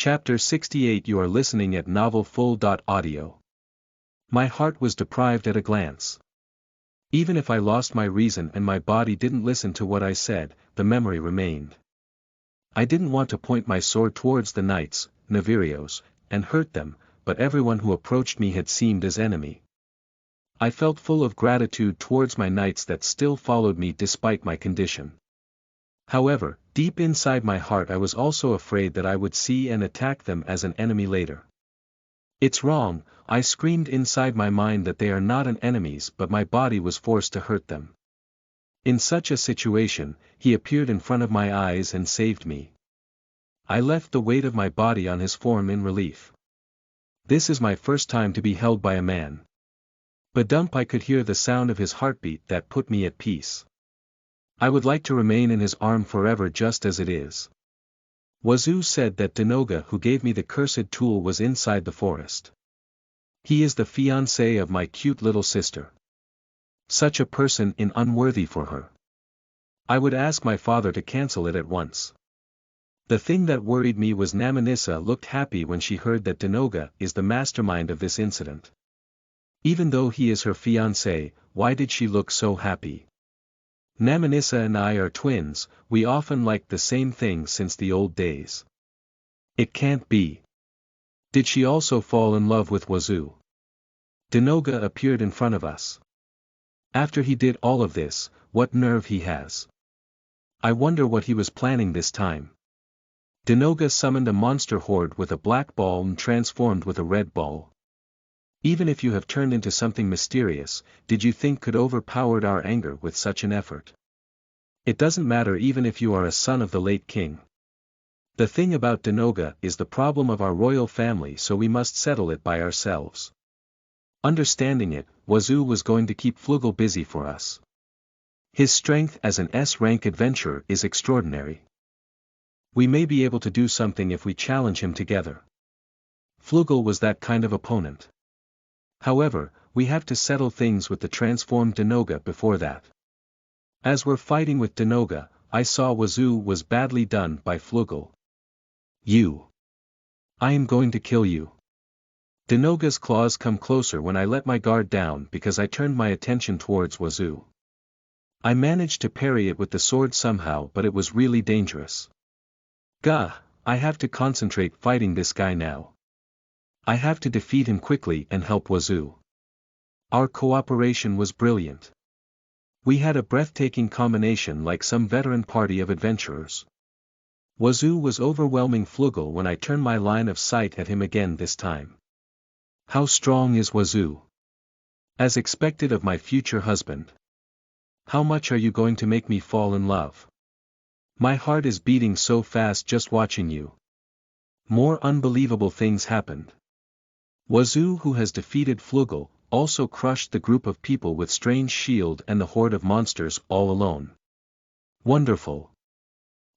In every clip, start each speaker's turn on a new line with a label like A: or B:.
A: Chapter 68. You are listening at novelfull.audio. My heart was deprived at a glance. Even if I lost my reason and my body didn't listen to what I said, the memory remained. I didn't want to point my sword towards the knights, Navirios, and hurt them, but everyone who approached me had seemed as enemy. I felt full of gratitude towards my knights that still followed me despite my condition. However, deep inside my heart I was also afraid that I would see and attack them as an enemy later. It's wrong, I screamed inside my mind that they are not an enemies, but my body was forced to hurt them. In such a situation, he appeared in front of my eyes and saved me. I left the weight of my body on his form in relief. This is my first time to be held by a man. Badump, I could hear the sound of his heartbeat that put me at peace. I would like to remain in his arm forever just as it is. Wazoo said that Denoga who gave me the cursed tool was inside the forest. He is the fiancé of my cute little sister. Such a person is unworthy for her. I would ask my father to cancel it at once. The thing that worried me was Namanissa looked happy when she heard that Denoga is the mastermind of this incident. Even though he is her fiancé, why did she look so happy? Namanissa and I are twins, we often liked the same things since the old days. It can't be. Did she also fall in love with Wazoo? Denoga appeared in front of us. After he did all of this, what nerve he has. I wonder what he was planning this time. Denoga summoned a monster horde with a black ball and transformed with a red ball. Even if you have turned into something mysterious, did you think could overpowered our anger with such an effort? It doesn't matter even if you are a son of the late king. The thing about Denoga is the problem of our royal family, so we must settle it by ourselves. Understanding it, Wazoo was going to keep Flugel busy for us. His strength as an S-rank adventurer is extraordinary. We may be able to do something if we challenge him together. Flugel was that kind of opponent. However, we have to settle things with the transformed Denoga before that. As we're fighting with Denoga, I saw Wazoo was badly done by Flugel. You. I am going to kill you. Denoga's claws come closer when I let my guard down because I turned my attention towards Wazoo. I managed to parry it with the sword somehow, but it was really dangerous. Gah, I have to concentrate fighting this guy now. I have to defeat him quickly and help Wazoo. Our cooperation was brilliant. We had a breathtaking combination like some veteran party of adventurers. Wazoo was overwhelming Flugel when I turned my line of sight at him again this time. How strong is Wazoo? As expected of my future husband. How much are you going to make me fall in love? My heart is beating so fast just watching you. More unbelievable things happened. Wazoo, who has defeated Flugel, also crushed the group of people with strange shield and the horde of monsters all alone. Wonderful.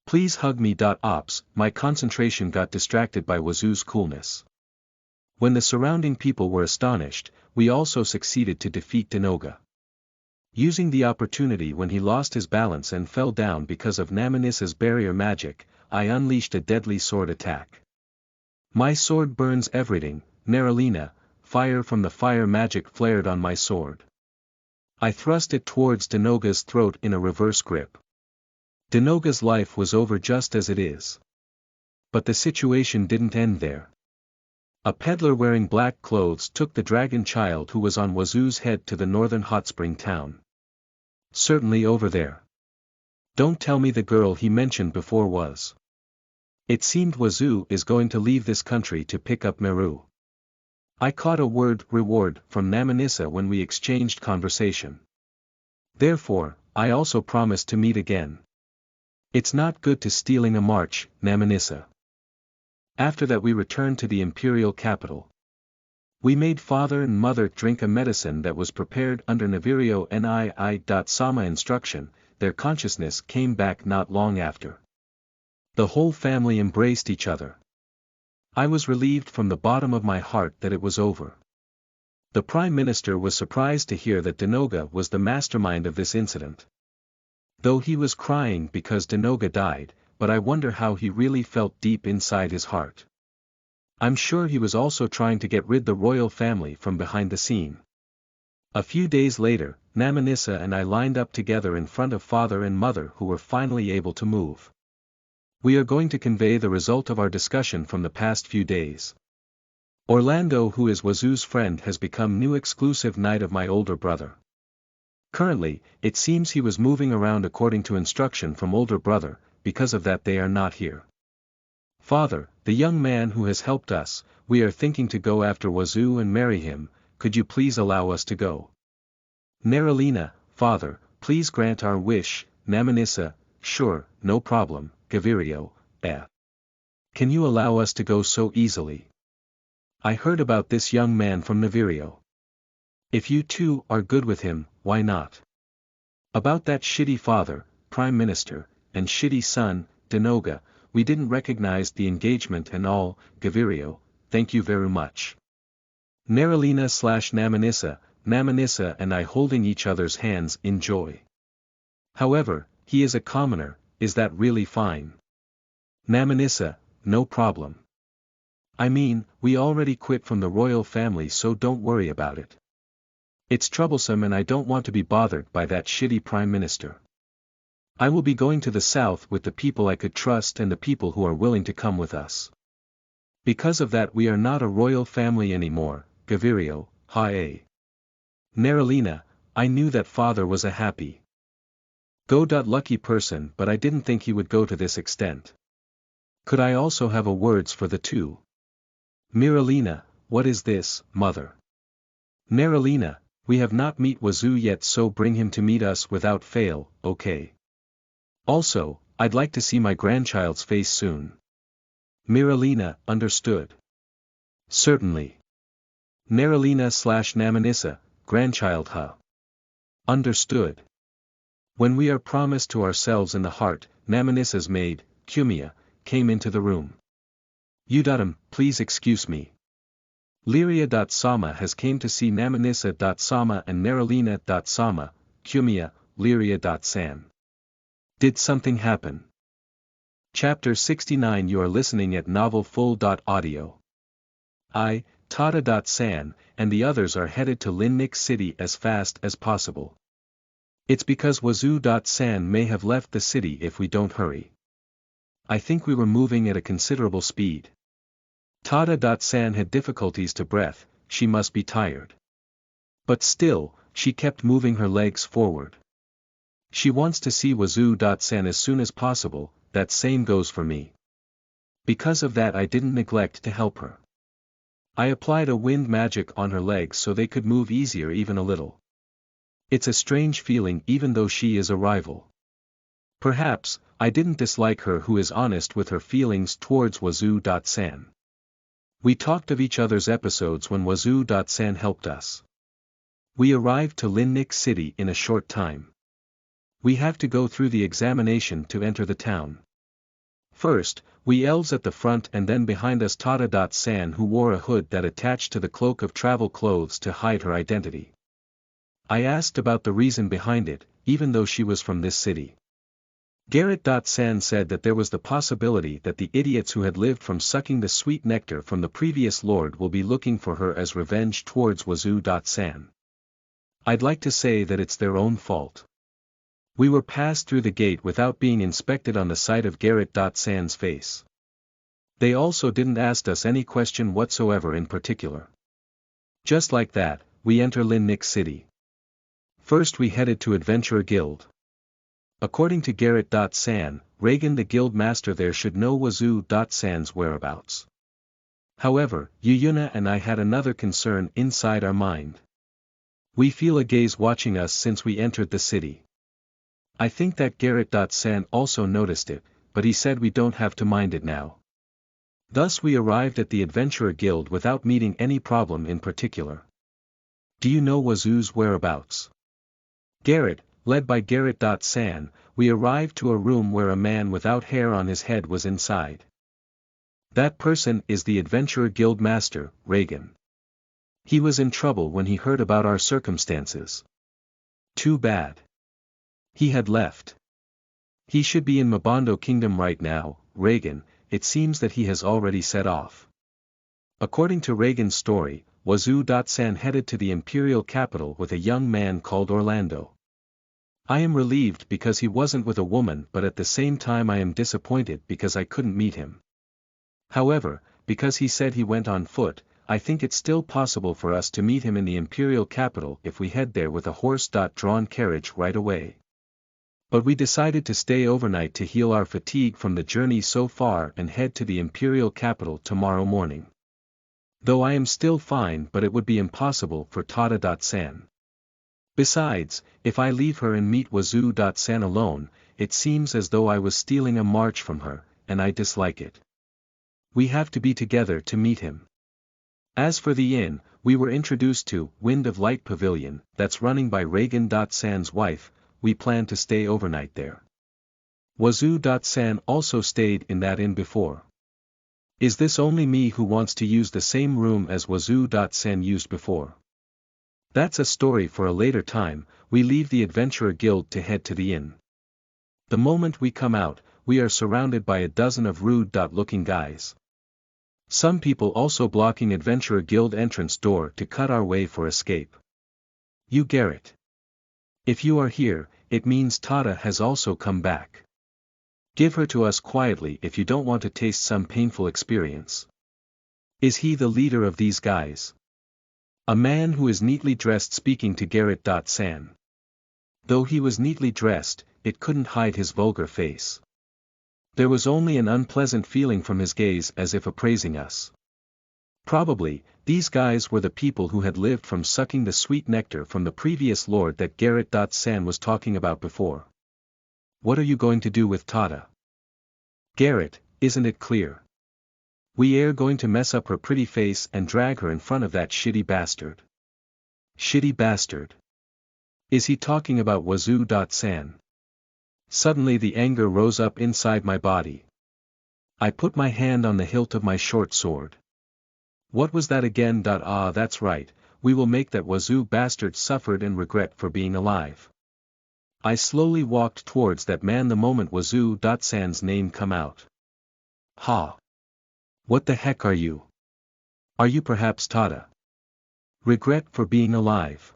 A: Please hug me. Ops, my concentration got distracted by Wazoo's coolness. When the surrounding people were astonished, we also succeeded to defeat Denoga. Using the opportunity when he lost his balance and fell down because of Namanissa's barrier magic, I unleashed a deadly sword attack. My sword burns everything. Naralina, fire from the fire magic flared on my sword. I thrust it towards Denoga's throat in a reverse grip. Denoga's life was over just as it is. But the situation didn't end there. A peddler wearing black clothes took the dragon child who was on Wazoo's head to the northern hot spring town. Certainly over there. Don't tell me the girl he mentioned before was. It seemed Wazoo is going to leave this country to pick up Meru. I caught a word reward from Namanissa when we exchanged conversation. Therefore, I also promised to meet again. It's not good to stealing a march, Namanissa. After that we returned to the imperial capital. We made father and mother drink a medicine that was prepared under Navirio Nii.Sama instruction. Their consciousness came back not long after. The whole family embraced each other. I was relieved from the bottom of my heart that it was over. The Prime Minister was surprised to hear that Denoga was the mastermind of this incident. Though he was crying because Denoga died, but I wonder how he really felt deep inside his heart. I'm sure he was also trying to get rid the royal family from behind the scene. A few days later, Namanissa and I lined up together in front of father and mother who were finally able to move. We are going to convey the result of our discussion from the past few days. Orlando, who is Wazoo's friend, has become new exclusive knight of my older brother. Currently, it seems he was moving around according to instruction from older brother, because of that they are not here. Father, the young man who has helped us, we are thinking to go after Wazoo and marry him, could you please allow us to go? Neralina, father, please grant our wish. Namanissa, sure, no problem. Gavirio, can you allow us to go so easily? I heard about this young man from Navirio. If you two are good with him, why not? About that shitty father, Prime Minister, and shitty son, Denoga, we didn't recognize the engagement and all. Gavirio, thank you very much. Neralina/Namanissa, Namanissa and I holding each other's hands in joy. However, he is a commoner, is that really fine? Namanissa, no problem. I mean, we already quit from the royal family, so don't worry about it. It's troublesome and I don't want to be bothered by that shitty prime minister. I will be going to the south with the people I could trust and the people who are willing to come with us. Because of that we are not a royal family anymore. Gavirio, hi. Neralina, I knew that father was a happy go-lucky person, but I didn't think he would go to this extent. Could I also have a words for the two? Miralina, what is this, mother? Neralina, we have not meet Wazoo yet, so bring him to meet us without fail, okay? Also, I'd like to see my grandchild's face soon. Miralina, understood. Certainly. Neralina/Namanissa, grandchild huh? Understood. When we are promised to ourselves in the heart, Namanissa's maid, Cumia, came into the room. Udatam, please excuse me. Liria.Sama has came to see Namanissa.Sama and Neralina.Sama, Cumia, Liria.San. Did something happen? Chapter 69. You are listening at novelfull.audio. I, Tata.San, and the others are headed to Linnik City as fast as possible. It's because Wazoo.San may have left the city if we don't hurry. I think we were moving at a considerable speed. Tata.San had difficulties to breath, she must be tired. But still, she kept moving her legs forward. She wants to see Wazoo.San as soon as possible, that same goes for me. Because of that I didn't neglect to help her. I applied a wind magic on her legs so they could move easier even a little. It's a strange feeling even though she is a rival. Perhaps, I didn't dislike her who is honest with her feelings towards Wazoo.San. We talked of each other's episodes when Wazoo.San helped us. We arrived to Linnik City in a short time. We have to go through the examination to enter the town. First, we elves at the front and then behind us Tata.San who wore a hood that attached to the cloak of travel clothes to hide her identity. I asked about the reason behind it, even though she was from this city. Garrett.San said that there was the possibility that the idiots who had lived from sucking the sweet nectar from the previous lord will be looking for her as revenge towards Wazoo.San. I'd like to say that it's their own fault. We were passed through the gate without being inspected on the sight of Garrett.San's face. They also didn't ask us any question whatsoever in particular. Just like that, we enter Linnik City. First we headed to Adventurer Guild. According to Garrett.San, Reagan the guild master there should know Wazoo.San's whereabouts. However, Yuyuna and I had another concern inside our mind. We feel a gaze watching us since we entered the city. I think that Garrett.San also noticed it, but he said we don't have to mind it now. Thus we arrived at the Adventurer Guild without meeting any problem in particular. Do you know Wazoo's whereabouts? Garrett, led by Garrett.San, we arrived to a room where a man without hair on his head was inside. That person is the Adventurer Guild Master, Reagan. He was in trouble when he heard about our circumstances. Too bad. He had left. He should be in Mabondo Kingdom right now, Reagan, it seems that he has already set off. According to Reagan's story, Wazoo.san headed to the imperial capital with a young man called Orlando. I am relieved because he wasn't with a woman, but at the same time I am disappointed because I couldn't meet him. However, because he said he went on foot, I think it's still possible for us to meet him in the imperial capital if we head there with a horse-drawn carriage right away. But we decided to stay overnight to heal our fatigue from the journey so far and head to the imperial capital tomorrow morning. Though I am still fine, but it would be impossible for Tada.san. Besides, if I leave her and meet Wazoo.san alone, it seems as though I was stealing a march from her, and I dislike it. We have to be together to meet him. As for the inn, we were introduced to Wind of Light Pavilion, that's running by Reagan.san's wife. We plan to stay overnight there. Wazoo.san also stayed in that inn before. Is this only me who wants to use the same room as Wazoo.san used before? That's a story for a later time. We leave the Adventurer Guild to head to the inn. The moment we come out, we are surrounded by a dozen of rude-looking guys. Some people also blocking Adventurer Guild entrance door to cut our way for escape. You Garrett. If you are here, it means Tada has also come back. Give her to us quietly if you don't want to taste some painful experience. Is he the leader of these guys? A man who is neatly dressed speaking to Garrett.san. Though he was neatly dressed, it couldn't hide his vulgar face. There was only an unpleasant feeling from his gaze as if appraising us. Probably, these guys were the people who had lived from sucking the sweet nectar from the previous lord that Garrett.san was talking about before. What are you going to do with Tada? Garrett, isn't it clear? We are going to mess up her pretty face and drag her in front of that shitty bastard. Shitty bastard. Is he talking about Wazoo.san? Suddenly the anger rose up inside my body. I put my hand on the hilt of my short sword. What was that again? Ah, that's right, we will make that Wazoo bastard suffered and regret for being alive. I slowly walked towards that man the moment Wazoo.san's name come out. Ha! What the heck are you? Are you perhaps Tada? Regret for being alive.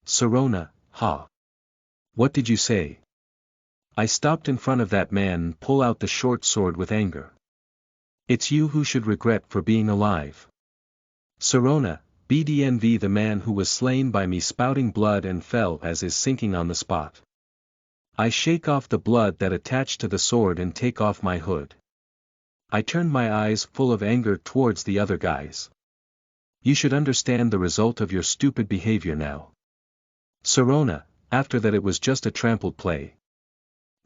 A: Sirona, ha! What did you say? I stopped in front of that man and pull out the short sword with anger. It's you who should regret for being alive. Sirona, BDNV the man who was slain by me spouting blood and fell as is sinking on the spot. I shake off the blood that attached to the sword and take off my hood. I turned my eyes full of anger towards the other guys. You should understand the result of your stupid behavior now. Sirona, after that it was just a trampled play.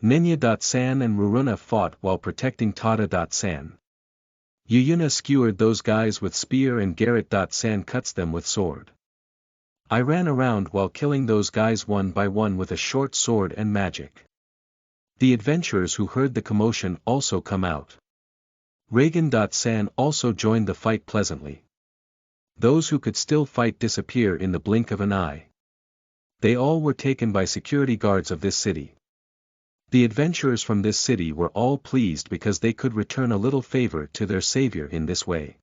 A: Nenya.san and Ruruna fought while protecting Tada.san. Yuyuna skewered those guys with spear and Garrett.san cuts them with sword. I ran around while killing those guys one by one with a short sword and magic. The adventurers who heard the commotion also come out. Reagan.san also joined the fight pleasantly. Those who could still fight disappear in the blink of an eye. They all were taken by security guards of this city. The adventurers from this city were all pleased because they could return a little favor to their savior in this way.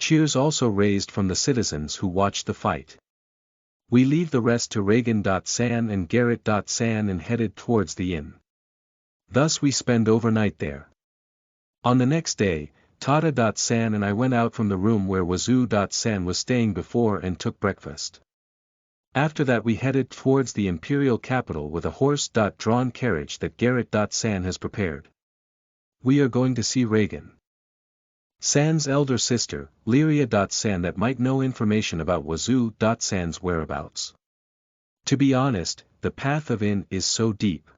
A: Cheers also raised from the citizens who watched the fight. We leave the rest to Reagan.san and Garrett.san and headed towards the inn. Thus we spend overnight there. On the next day, Tada.san and I went out from the room where Wazoo.san was staying before and took breakfast. After that we headed towards the imperial capital with a horse-drawn carriage that Garrett.san has prepared. We are going to see Reagan. San's elder sister, Lyria.san that might know information about Wazoo.san's whereabouts. To be honest, the path of inn is so deep.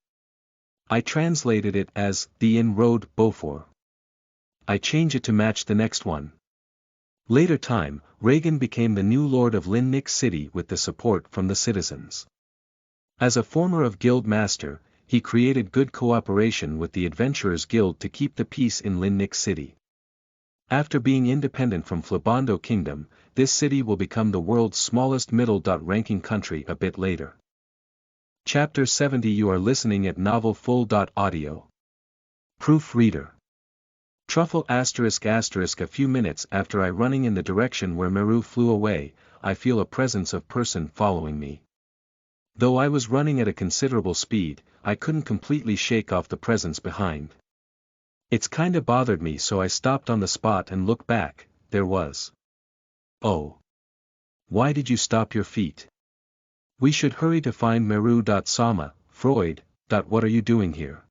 A: I translated it as, the inn road, Beaufort. I change it to match the next one. Later time, Reagan became the new lord of Linnick City with the support from the citizens. As a former of guild master, he created good cooperation with the Adventurers Guild to keep the peace in Linnick City. After being independent from Flabando Kingdom, this city will become the world's smallest middle-ranking country a bit later. Chapter 70 You are listening at novelfull.audio. Proofreader. Truffle asterisk asterisk. A few minutes after I running in the direction where Meru flew away, I feel a presence of person following me. Though I was running at a considerable speed, I couldn't completely shake off the presence behind. It's kinda bothered me, so I stopped on the spot and looked back. There was. Oh. Why did you stop your feet? We should hurry to find Meru. Sama, Freud. What are you doing here?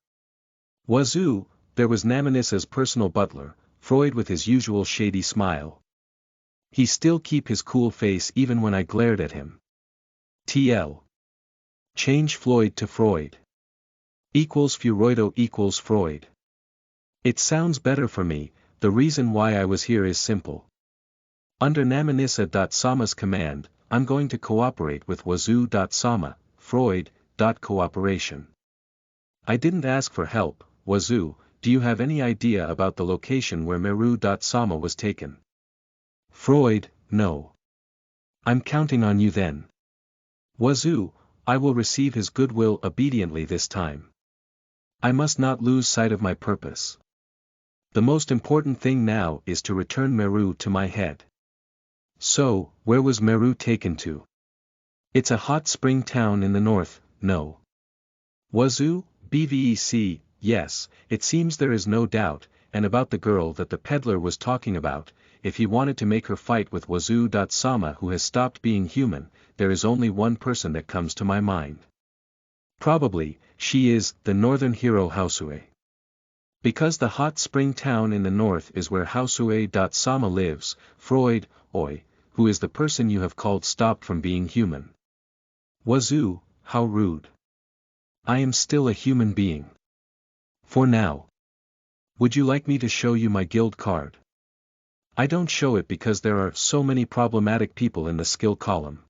A: Wazoo. There was Namanissa's personal butler, Freud, with his usual shady smile. He still keep his cool face even when I glared at him. TL. Change Floyd to Freud. Equals Furoido equals Freud. It sounds better for me. The reason why I was here is simple. Under Namanissa. Sama's command, I'm going to cooperate with Wazoo. Sama, Freud. Cooperation. I didn't ask for help. Wazoo, do you have any idea about the location where Meru. Sama was taken? Freud, no. I'm counting on you then. Wazoo, I will receive his goodwill obediently this time. I must not lose sight of my purpose. The most important thing now is to return Meru to my head. So, where was Meru taken to? It's a hot spring town in the north, no. Wazoo, BVEC, yes, it seems there is no doubt, and about the girl that the peddler was talking about, if he wanted to make her fight with Wazoo. Sama, who has stopped being human, there is only one person that comes to my mind. Probably, she is the northern hero Hausue. Because the hot spring town in the north is where Hausue. Sama lives, Freud, oi, who is the person you have called stopped from being human. Wazoo, how rude. I am still a human being. For now. Would you like me to show you my guild card? I don't show it because there are so many problematic people in the skill column.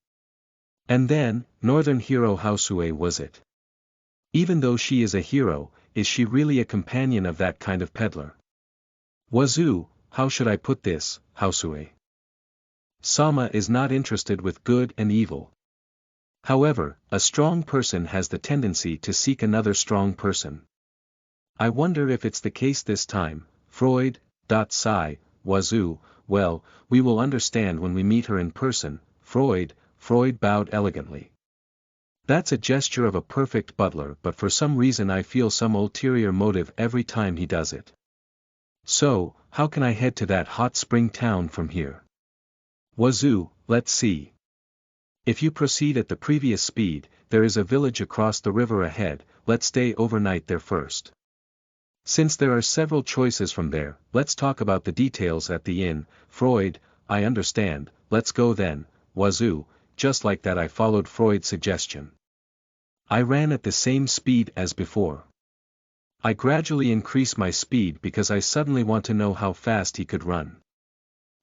A: And then, Northern Hero Hausue was it? Even though she is a hero, is she really a companion of that kind of peddler? Wazoo, how should I put this, Hausue? Sama is not interested with good and evil. However, a strong person has the tendency to seek another strong person. I wonder if it's the case this time. Freud. Sigh, Wazoo, well, we will understand when we meet her in person. Freud bowed elegantly. That's a gesture of a perfect butler, but for some reason I feel some ulterior motive every time he does it. So, how can I head to that hot spring town from here? Wazoo, let's see. If you proceed at the previous speed, there is a village across the river ahead. Let's stay overnight there first. Since there are several choices from there, let's talk about the details at the inn. Freud, I understand, let's go then. Wazoo, just like that I followed Freud's suggestion. I ran at the same speed as before. I gradually increase my speed because I suddenly want to know how fast he could run.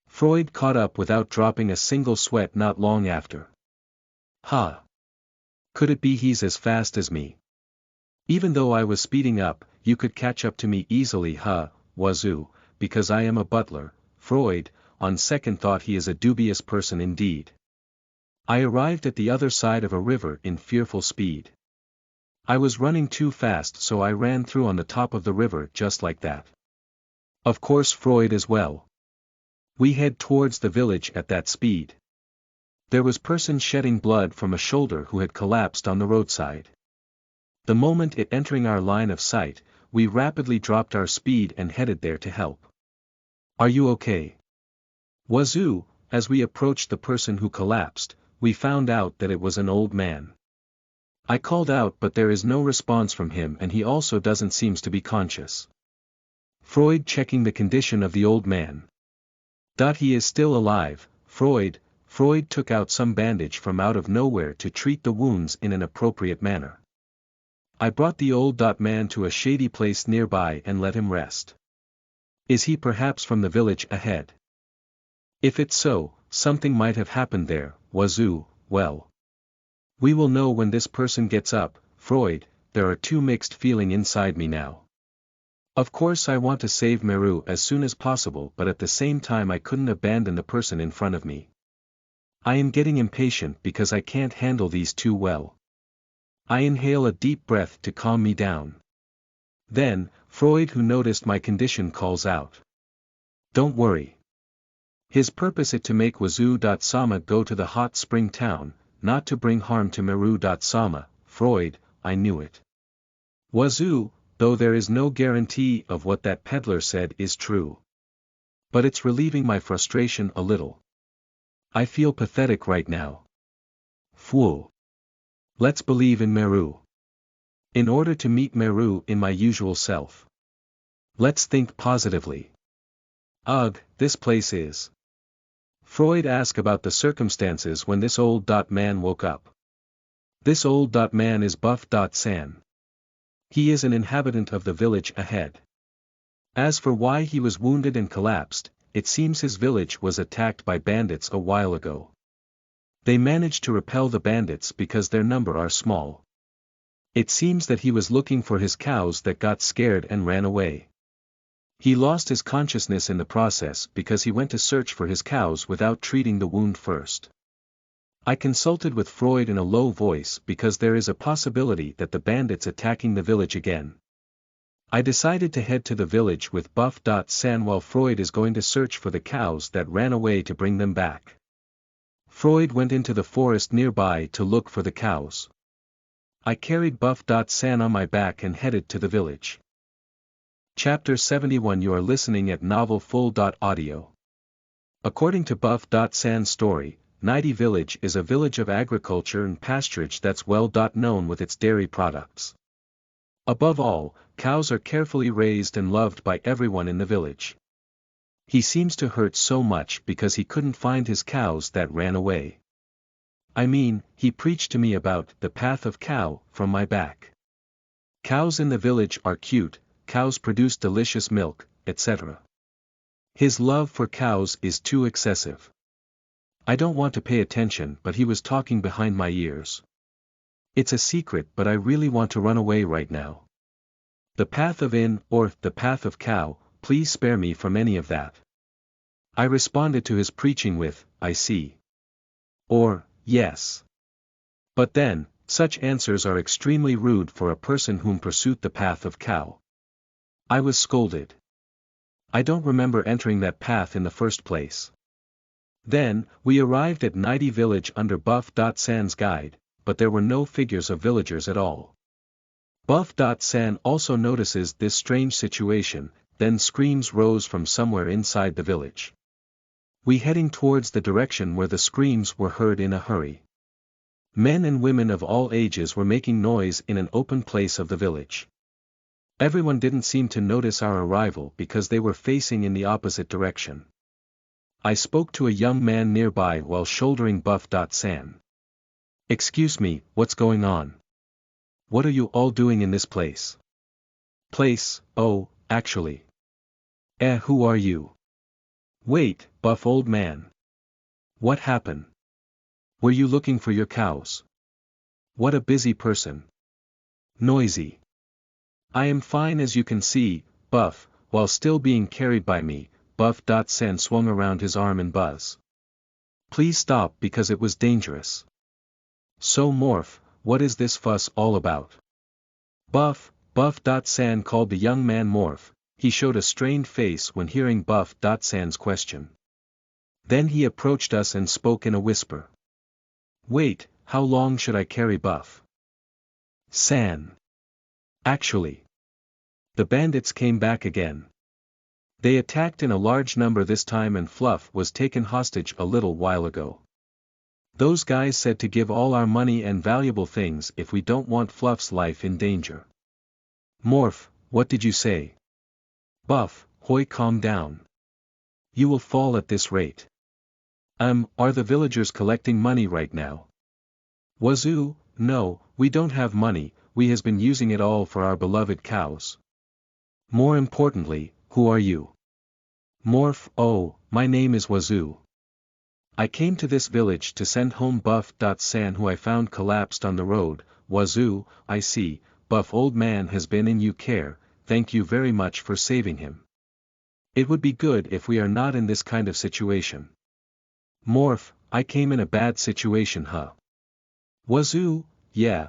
A: Freud caught up without dropping a single sweat not long after. Ha! Could it be he's as fast as me? Even though I was speeding up, you could catch up to me easily, Wazoo, because I am a butler. Freud, on second thought he is a dubious person indeed. I arrived at the other side of a river in fearful speed. I was running too fast, so I ran through on the top of the river just like that. Of course Freud as well. We head towards the village at that speed. There was person shedding blood from a shoulder who had collapsed on the roadside. The moment it entering our line of sight, we rapidly dropped our speed and headed there to help. Are you okay? Wazoo, as we approached the person who collapsed, we found out that it was an old man. I called out but there is no response from him and he also doesn't seem to be conscious. Freud checking the condition of the old man. He is still alive, Freud took out some bandage from out of nowhere to treat the wounds in an appropriate manner. I brought the old man to a shady place nearby and let him rest. Is he perhaps from the village ahead? If it's so, something might have happened there. Wazoo, well. We will know when this person gets up. Freud, there are two mixed feelings inside me now. Of course I want to save Meru as soon as possible, but at the same time I couldn't abandon the person in front of me. I am getting impatient because I can't handle these two well. I inhale a deep breath to calm me down. Then, Freud, who noticed my condition, calls out. Don't worry. His purpose is to make Wazoo-sama go to the hot spring town, not to bring harm to Meru-sama. Freud, I knew it. Wazoo, though there is no guarantee of what that peddler said is true. But it's relieving my frustration a little. I feel pathetic right now. Fool. Let's believe in Meru. In order to meet Meru in my usual self. Let's think positively. Ugh, this place is. Freud asked about the circumstances when this old man woke up. This old man is Buff-san. He is an inhabitant of the village ahead. As for why he was wounded and collapsed, it seems his village was attacked by bandits a while ago. They managed to repel the bandits because their number are small. It seems that he was looking for his cows that got scared and ran away. He lost his consciousness in the process because he went to search for his cows without treating the wound first. I consulted with Freud in a low voice because there is a possibility that the bandits attacking the village again. I decided to head to the village with Buff-san while Freud is going to search for the cows that ran away to bring them back. Freud went into the forest nearby to look for the cows. I carried Buff-san on my back and headed to the village. Chapter 71. You are listening at novelfull.audio. According to Buff-san's story, Nighty Village is a village of agriculture and pasturage that's well known with its dairy products. Above all, cows are carefully raised and loved by everyone in the village. He seems to hurt so much because he couldn't find his cows that ran away. I mean, he preached to me about the path of cow from my back. Cows in the village are cute, cows produce delicious milk, etc. His love for cows is too excessive. I don't want to pay attention, but he was talking behind my ears. It's a secret, but I really want to run away right now. The path of in, or the path of cow, please spare me from any of that. I responded to his preaching with, I see. Or, yes. But then, such answers are extremely rude for a person whom pursued the path of cow. I was scolded. I don't remember entering that path in the first place. Then, we arrived at Nighty Village under Buff-san's guide, but there were no figures of villagers at all. Buff-san also notices this strange situation, then screams rose from somewhere inside the village. We heading towards the direction where the screams were heard in a hurry. Men and women of all ages were making noise in an open place of the village. Everyone didn't seem to notice our arrival because they were facing in the opposite direction. I spoke to a young man nearby while shouldering Buff-san. Excuse me, what's going on? What are you all doing in this place? Place, oh, actually. Who are you? Wait, Buff old man. What happened? Were you looking for your cows? What a busy person. Noisy. I am fine as you can see, Buff, while still being carried by me. Buff-san swung around his arm and buzz. Please stop because it was dangerous. So Morph, what is this fuss all about? Buff-san called the young man Morph. He showed a strained face when hearing Buff-san's question. Then he approached us and spoke in a whisper. Wait, how long should I carry Buff-san? Actually. The bandits came back again. They attacked in a large number this time and Fluff was taken hostage a little while ago. Those guys said to give all our money and valuable things if we don't want Fluff's life in danger. Morph, what did you say? Buff, hoy, calm down. You will fall at this rate. Are the villagers collecting money right now? Wazoo, no, we don't have money, we has been using it all for our beloved cows. More importantly, who are you? Morph, oh, my name is Wazoo. I came to this village to send home Buff-san who I found collapsed on the road. Wazoo, I see, Buff old man has been in your care, thank you very much for saving him. It would be good if we are not in this kind of situation. Morph, I came in a bad situation, huh? Wazoo, yeah,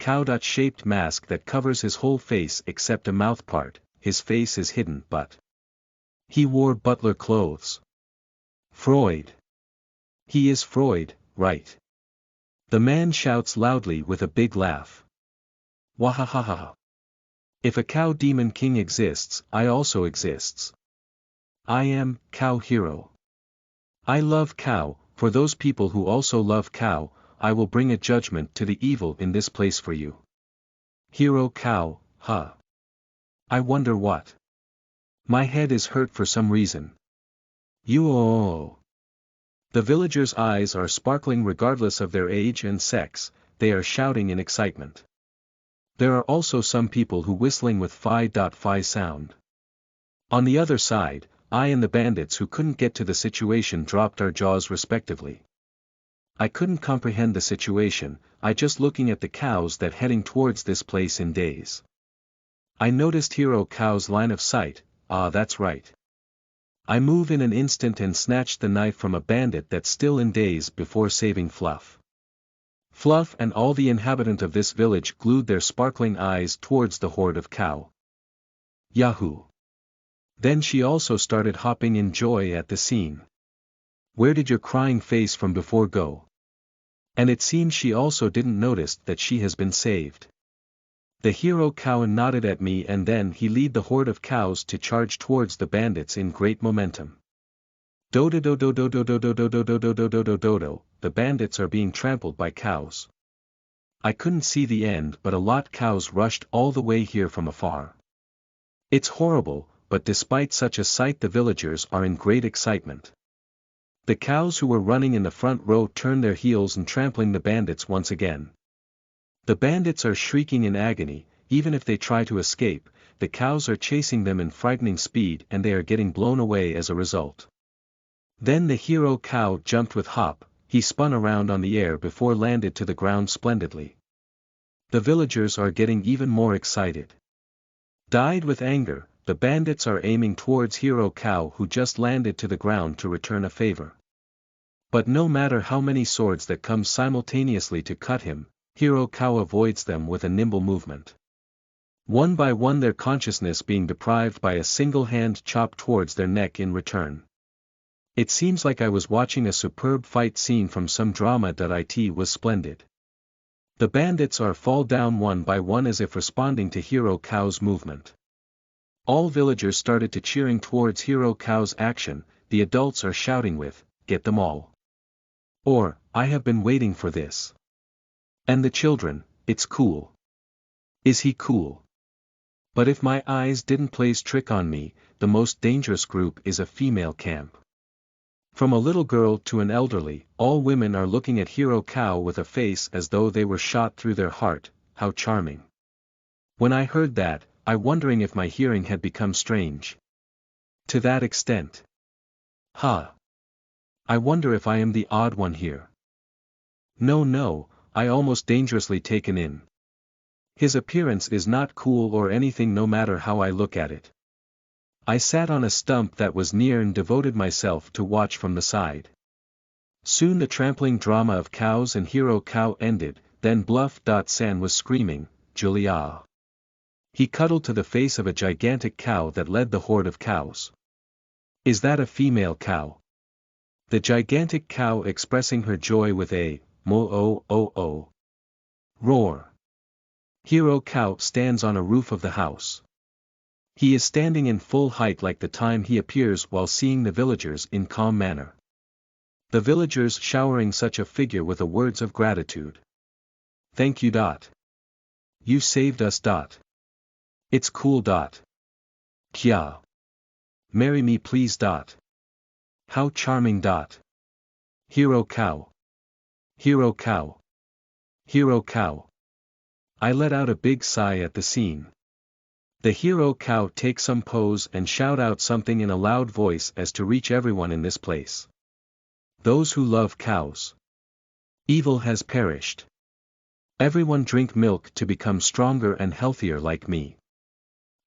A: Cow-shaped mask that covers his whole face except a mouth part, his face is hidden but he wore butler clothes. Freud. He is Freud, right? The man shouts loudly with a big laugh. Wahahaha. If a cow demon king exists, I also exists. I am, Cow Hero. I love cow, for those people who also love cow, I will bring a judgment to the evil in this place for you. Hero Cow, huh? I wonder what. My head is hurt for some reason. You. The villagers' eyes are sparkling regardless of their age and sex, they are shouting in excitement. There are also some people who whistling with fi sound. On the other side, I and the bandits who couldn't get to the situation dropped our jaws respectively. I couldn't comprehend the situation, I just looking at the cows that heading towards this place in days. I noticed Hero Cow's line of sight, that's right. I move in an instant and snatch the knife from a bandit that's still in daze before saving Fluff. Fluff and all the inhabitant of this village glued their sparkling eyes towards the horde of cow. Yahoo! Then she also started hopping in joy at the scene. Where did your crying face from before go? And it seems she also didn't notice that she has been saved. The hero cow nodded at me and then he lead the horde of cows to charge towards the bandits in great momentum. Dodo, the bandits are being trampled by cows. I couldn't see the end but a lot cows rushed all the way here from afar. It's horrible, but despite such a sight the villagers are in great excitement. The cows who were running in the front row turn their heels and trampling the bandits once again. The bandits are shrieking in agony, even if they try to escape, the cows are chasing them in frightening speed and they are getting blown away as a result. Then the hero cow jumped with hop, he spun around on the air before landed to the ground splendidly. The villagers are getting even more excited. Died with anger, the bandits are aiming towards hero cow who just landed to the ground to return a favor. But no matter how many swords that come simultaneously to cut him, hero cow avoids them with a nimble movement. One by one their consciousness being deprived by a single hand chop towards their neck in return. It seems like I was watching a superb fight scene from some drama. It was splendid. The bandits are fall down one by one as if responding to hero cow's movement. All villagers started to cheering towards hero cow's action, the adults are shouting with, "Get them all." Or, "I have been waiting for this." And the children, "It's cool." Is he cool? But if my eyes didn't plays trick on me, the most dangerous group is a female camp. From a little girl to an elderly, all women are looking at hero cow with a face as though they were shot through their heart, how charming. When I heard that, I wondering if my hearing had become strange. To that extent. I wonder if I am the odd one here. No, I almost dangerously taken in. His appearance is not cool or anything no matter how I look at it. I sat on a stump that was near and devoted myself to watch from the side. Soon the trampling drama of cows and hero cow ended, then Bluff.San was screaming, "Julia!" He cuddled to the face of a gigantic cow that led the horde of cows. Is that a female cow? The gigantic cow expressing her joy with a moo roar. Hero cow stands on a roof of the house. He is standing in full height like the time he appears while seeing the villagers in calm manner. The villagers showering such a figure with words of gratitude. Thank you. You saved us. It's cool. Kya. Marry me please. How charming. Hero cow. Hero cow. Hero cow. I let out a big sigh at the scene. The hero cow takes some pose and shout out something in a loud voice as to reach everyone in this place. Those who love cows. Evil has perished. Everyone drink milk to become stronger and healthier like me.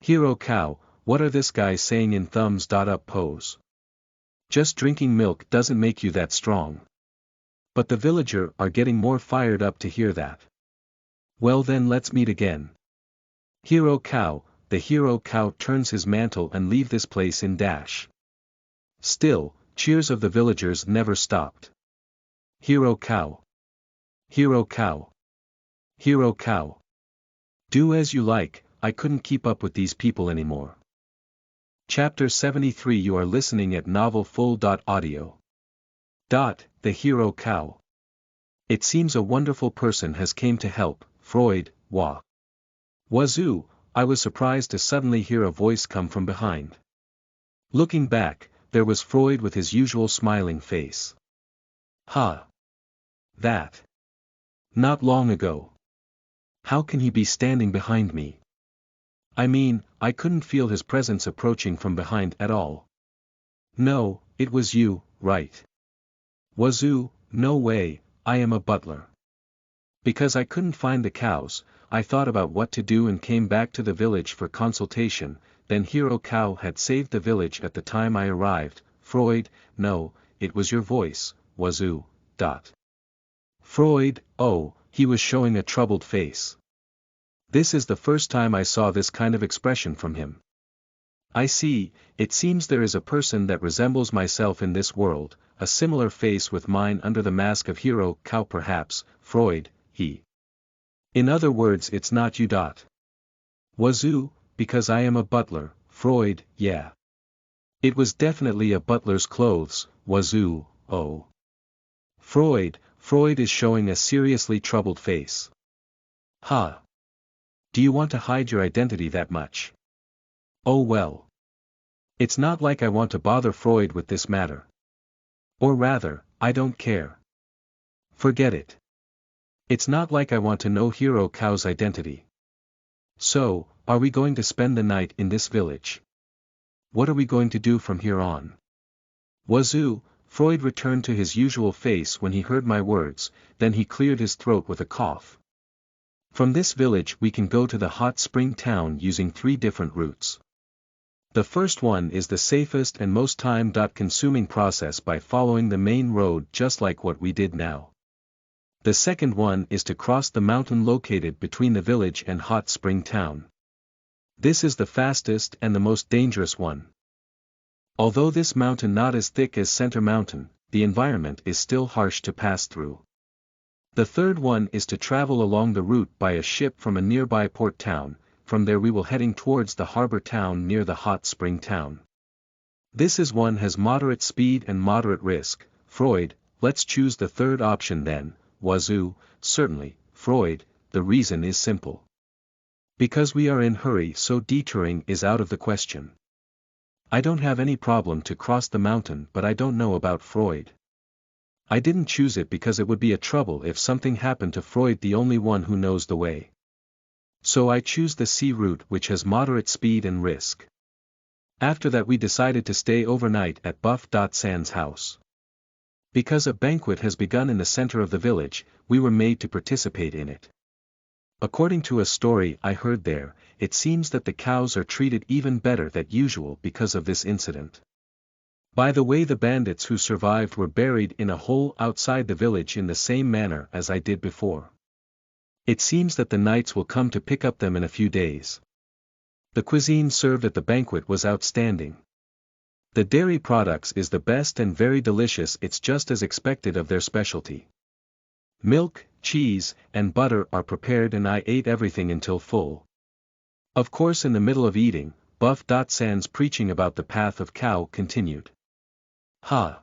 A: Hero cow, what are this guy saying in thumbs up pose? Just drinking milk doesn't make you that strong. But the villager are getting more fired up to hear that. Well then let's meet again. Hero Cow. The hero cow turns his mantle and leave this place in dash. Still, cheers of the villagers never stopped. Hero Cow. Hero Cow. Hero Cow. Do as you like, I couldn't keep up with these people anymore. Chapter 73. You are listening at novelfull.audio. The Hero Cow. It seems a wonderful person has came to help, Freud, wah. Wazoo, I was surprised to suddenly hear a voice come from behind. Looking back, there was Freud with his usual smiling face. Ha! That! Not long ago. How can he be standing behind me? I mean, I couldn't feel his presence approaching from behind at all. No, it was you, right? Wazoo, no way, I am a butler. Because I couldn't find the cows, I thought about what to do and came back to the village for consultation. Then Hero Cow had saved the village at the time I arrived. Freud, no, it was your voice, Wazoo. Freud, oh, he was showing a troubled face. This is the first time I saw this kind of expression from him. I see, it seems there is a person that resembles myself in this world, a similar face with mine under the mask of Hero Cow perhaps, Freud, he. In other words, it's not you. Wazoo, because I am a butler, Freud, yeah. It was definitely a butler's clothes, Wazoo, oh. Freud is showing a seriously troubled face. Ha! Do you want to hide your identity that much? Oh well. It's not like I want to bother Freud with this matter. Or rather, I don't care. Forget it. It's not like I want to know Hero Cow's identity. So, are we going to spend the night in this village? What are we going to do from here on? Wazoo, Freud returned to his usual face when he heard my words, then he cleared his throat with a cough. From this village we can go to the hot spring town using 3 different routes. The first one is the safest and most time-consuming process by following the main road just like what we did now. The second one is to cross the mountain located between the village and hot spring town. This is the fastest and the most dangerous one. Although this mountain not as thick as Center Mountain, the environment is still harsh to pass through. The third one is to travel along the route by a ship from a nearby port town. From there we will heading towards the harbor town near the hot spring town. This is one has moderate speed and moderate risk. Freud, let's choose the third option then. Wazoo, certainly, Freud, the reason is simple. Because we are in hurry, so detouring is out of the question. I don't have any problem to cross the mountain, but I don't know about Freud. I didn't choose it because it would be a trouble if something happened to Freud, the only one who knows the way. So I choose the sea route, which has moderate speed and risk. After that we decided to stay overnight at Buff.Sands' house. Because a banquet has begun in the center of the village, we were made to participate in it. According to a story I heard there, it seems that the cows are treated even better than usual because of this incident. By the way, the bandits who survived were buried in a hole outside the village in the same manner as I did before. It seems that the knights will come to pick up them in a few days. The cuisine served at the banquet was outstanding. The dairy products is the best and very delicious, it's just as expected of their specialty. Milk, cheese, and butter are prepared and I ate everything until full. Of course in the middle of eating, Buff.Sands preaching about the path of cow continued. Ha!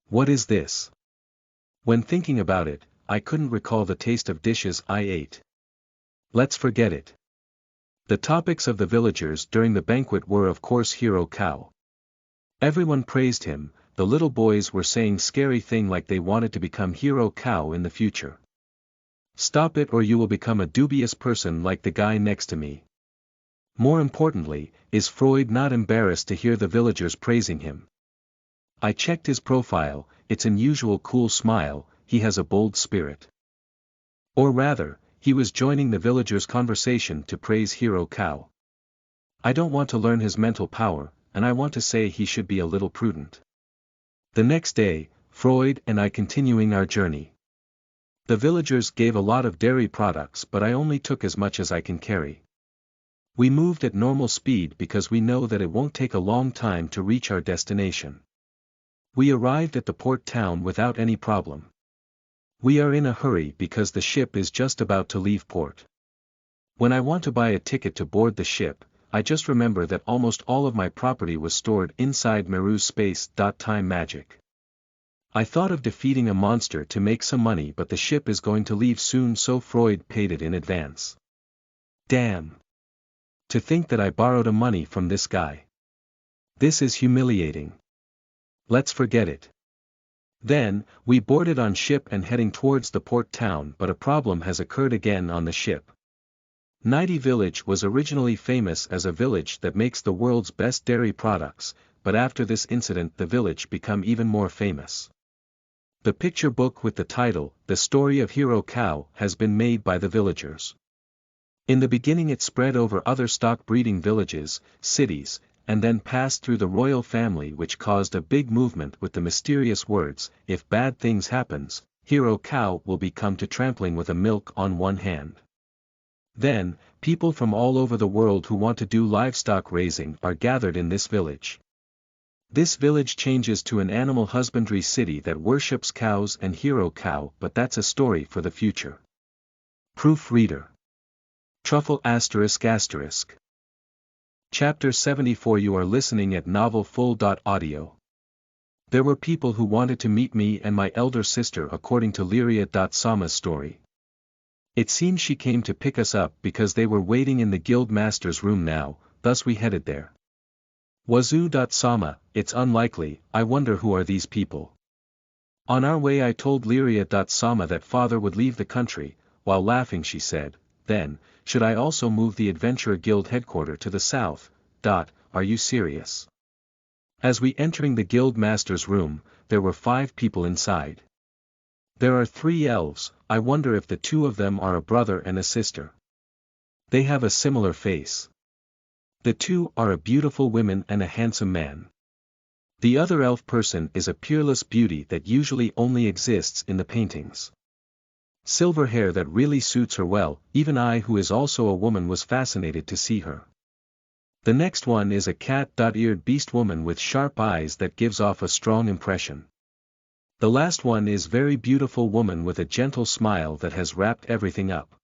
A: What is this? When thinking about it, I couldn't recall the taste of dishes I ate. Let's forget it. The topics of the villagers during the banquet were of course Hero Cow. Everyone praised him, the little boys were saying scary thing like they wanted to become Hero Cow in the future. Stop it or you will become a dubious person like the guy next to me. More importantly, is Freud not embarrassed to hear the villagers praising him? I checked his profile, it's an unusual cool smile, he has a bold spirit. Or rather, he was joining the villagers' conversation to praise Hero Cow. I don't want to learn his mental power, and I want to say he should be a little prudent. The next day, Freud and I continuing our journey. The villagers gave a lot of dairy products, but I only took as much as I can carry. We moved at normal speed because we know that it won't take a long time to reach our destination. We arrived at the port town without any problem. We are in a hurry because the ship is just about to leave port. When I want to buy a ticket to board the ship, I just remember that almost all of my property was stored inside Meru's space-time magic. I thought of defeating a monster to make some money, but the ship is going to leave soon, so Freud paid it in advance. Damn. To think that I borrowed money from this guy. This is humiliating. Let's forget it. Then, we boarded on ship and heading towards the port town, but a problem has occurred again on the ship. Nighty Village was originally famous as a village that makes the world's best dairy products, but after this incident the village became even more famous. The picture book with the title, The Story of Hero Cow, has been made by the villagers. In the beginning it spread over other stock breeding villages, cities, and then passed through the royal family, which caused a big movement with the mysterious words, "If bad things happens, Hero Cow will be come to trampling with a milk on one hand." Then, people from all over the world who want to do livestock raising are gathered in this village. This village changes to an animal husbandry city that worships cows and Hero Cow, but that's a story for the future. Proofreader. Truffle ***. Chapter 74. You are listening at novelfull.audio. There were people who wanted to meet me and my elder sister according to Lyria.Sama's story. It seems she came to pick us up because they were waiting in the guild master's room now, thus we headed there. Wazoo.Sama, it's unlikely, I wonder who are these people. On our way I told Lyria.Sama that father would leave the country, while laughing she said, then, should I also move the Adventurer Guild headquarters to the south? Are you serious? As we entering the guild master's room, there were 5 people inside. There are 3 elves, I wonder if the 2 of them are a brother and a sister. They have a similar face. The 2 are a beautiful woman and a handsome man. The other elf person is a peerless beauty that usually only exists in the paintings. Silver hair that really suits her well, even I who is also a woman was fascinated to see her. The next one is a cat-eared beast woman with sharp eyes that gives off a strong impression. The last one is very beautiful woman with a gentle smile that has wrapped everything up.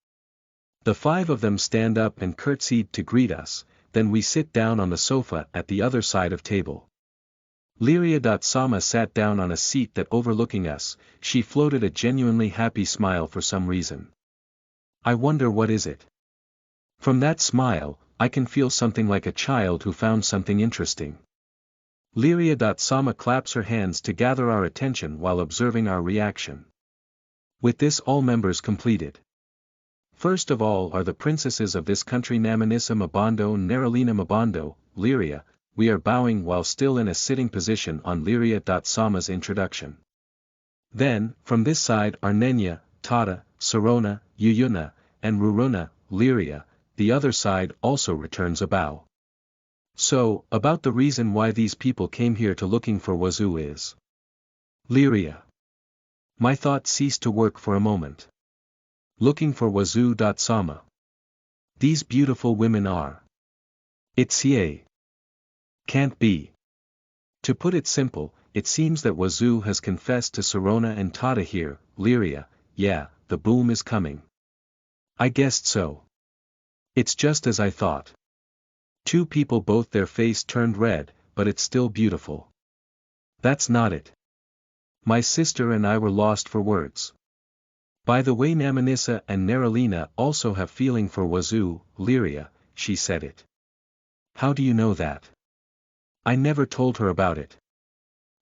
A: The 5 of them stand up and curtsied to greet us, then we sit down on the sofa at the other side of table. Lyria.Sama sat down on a seat that overlooking us, she floated a genuinely happy smile for some reason. I wonder what is it. From that smile, I can feel something like a child who found something interesting. Lyria.Sama claps her hands to gather our attention while observing our reaction. With this all members completed. First of all are the princesses of this country Namanissa Mabando and Neralina Mabando, Lyria. We are bowing while still in a sitting position on Lyria.Sama's introduction. Then, from this side are Nenya, Tata, Sarona, Yuyuna, and Ruruna, Lyria. The other side also returns a bow. So, about the reason why these people came here to looking for Wazoo is. Lyria. My thought ceased to work for a moment. Looking for Wazoo.Sama. These beautiful women are. It's ye. Can't be. To put it simple, it seems that Wazoo has confessed to Sarona and Tata here, Lyria. Yeah, the boom is coming. I guessed so. It's just as I thought. 2 people both their face turned red, but it's still beautiful. That's not it. My sister and I were lost for words. By the way, Namanissa and Neralina also have feeling for Wazoo, Lyria, she said it. How do you know that? I never told her about it.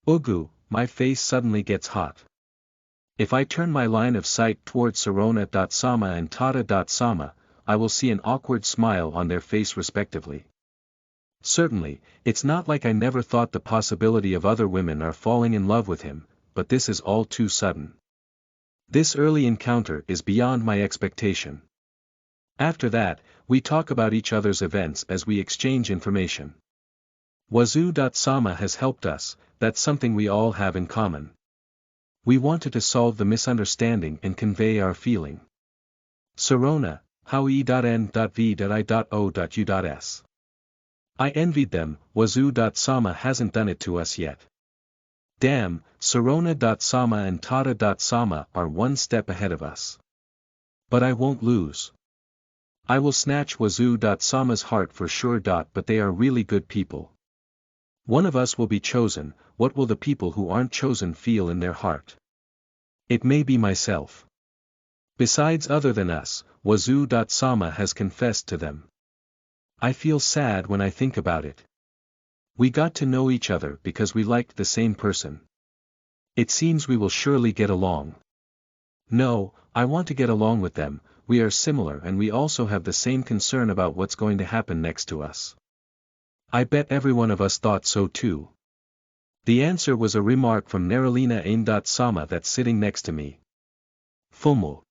A: Ugu, my face suddenly gets hot. If I turn my line of sight towards Sarona.Sama and Tata.Sama, I will see an awkward smile on their face respectively. Certainly, it's not like I never thought the possibility of other women are falling in love with him, but this is all too sudden. This early encounter is beyond my expectation. After that, we talk about each other's events as we exchange information. Wazoo.Sama has helped us, that's something we all have in common. We wanted to solve the misunderstanding and convey our feeling. Sirona, how e.n.v.i.o.u.s. I envied them, Wazoo.sama hasn't done it to us yet. Damn, Sirona.sama and Tada.sama are one step ahead of us. But I won't lose. I will snatch Wazoo.sama's heart for sure. But they are really good people. One of us will be chosen. What will the people who aren't chosen feel in their heart? It may be myself. Besides, other than us, Wazoo.sama has confessed to them. I feel sad when I think about it. We got to know each other because we liked the same person. It seems we will surely get along. No, I want to get along with them. We are similar and we also have the same concern about what's going to happen next to us. I bet every one of us thought so too. The answer was a remark from Neralina Ain.sama that's sitting next to me. Fumu.